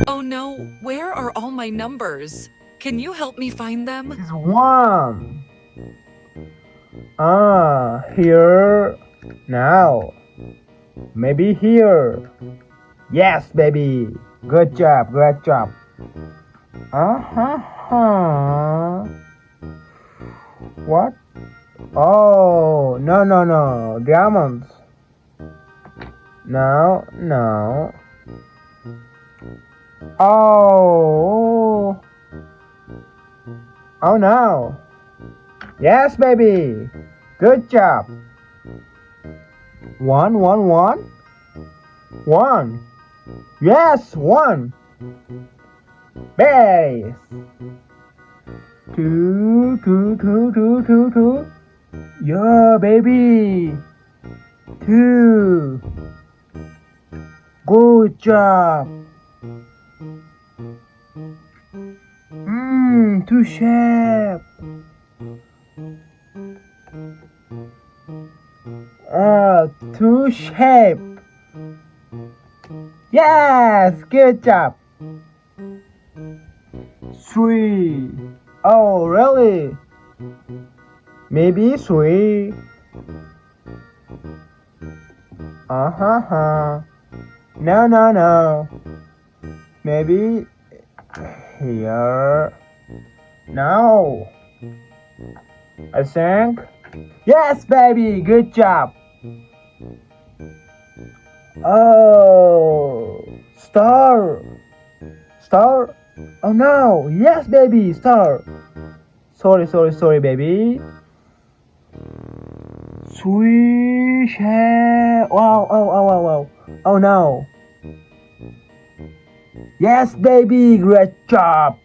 Oh no, where are all my numbers? Can you help me find them? It's one. Here. Now. Maybe here. Yes, baby. Good job, good job. Uh-huh. What? Oh, no, no, no. Diamonds. No, no. Oh. Oh no. Yes, baby. Good job. One, one, one. One. Yes, one. Base. Two, two, two, two, two, two. Yeah, baby. Two. Good job. Two shape. Two shape. Yes, good job. Three. Oh, really? Maybe three. Uh-huh. No, no, no. Maybe here. No. I think. Yes, baby. Good job. Oh, star. Star. Oh no. Yes, baby. Star. Sorry, sorry, sorry, baby. Swish hair. Wow, oh, oh, oh, oh. Oh no. Yes, baby. Great job.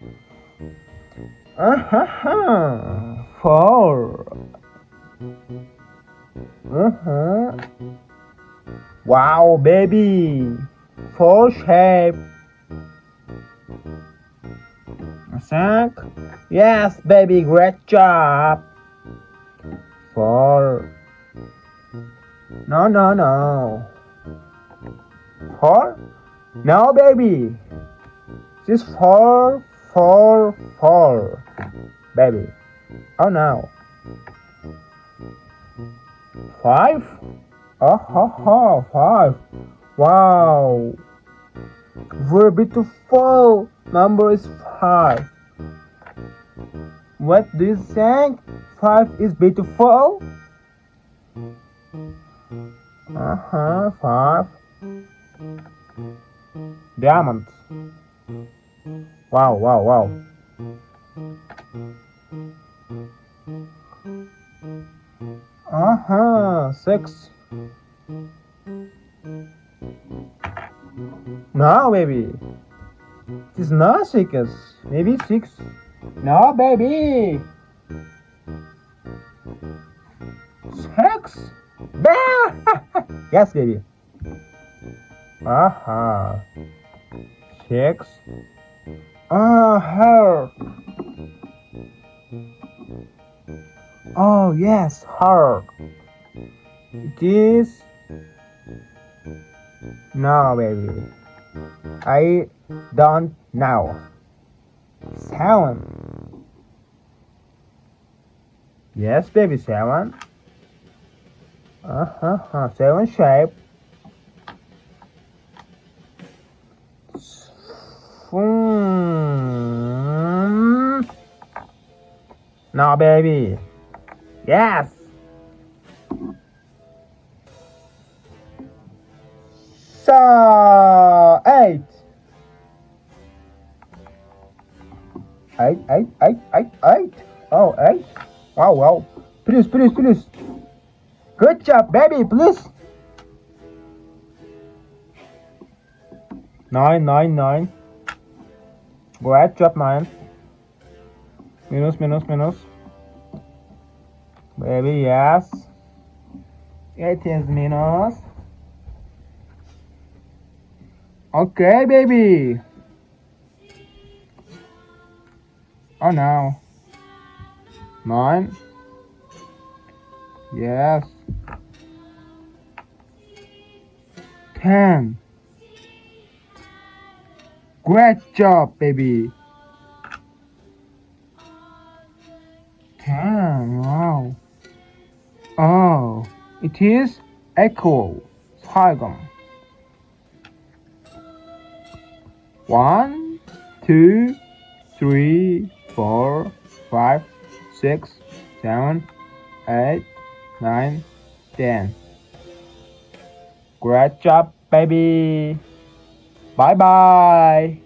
Uh-huh. Four. Uh-huh. Wow, baby. Four shape. I think. Yes, baby. Great job. Four. No, no, no. Four? No, baby. This four, four, four. Baby. Oh no. Five? Oh, ho, ho, five. Wow. Very beautiful. Number is five. What do you think? Five is beautiful? Five. Diamonds. Wow, wow, wow. Six. No, baby. It is not six. Maybe six. No, baby. Six. Yes, baby. Six. Her. Oh, yes, her. It is. No, baby. I don't know. Seven. Yes, baby, seven. Seven shape. No, baby. Yes. So, eight. Eight. Oh, eight. Wow, wow. Please, please, please. Good job, baby, please. Nine. Great job, nine. Minus. Baby, yes. It is minus. Okay, baby. Oh no. Nine. Yes. 10. Great job, baby. 10. Wow. Oh, it is equal. 사이감. 1, 2, 3, 4, 5, 6, 7, 8, 9, 10. Great job, baby. Bye bye.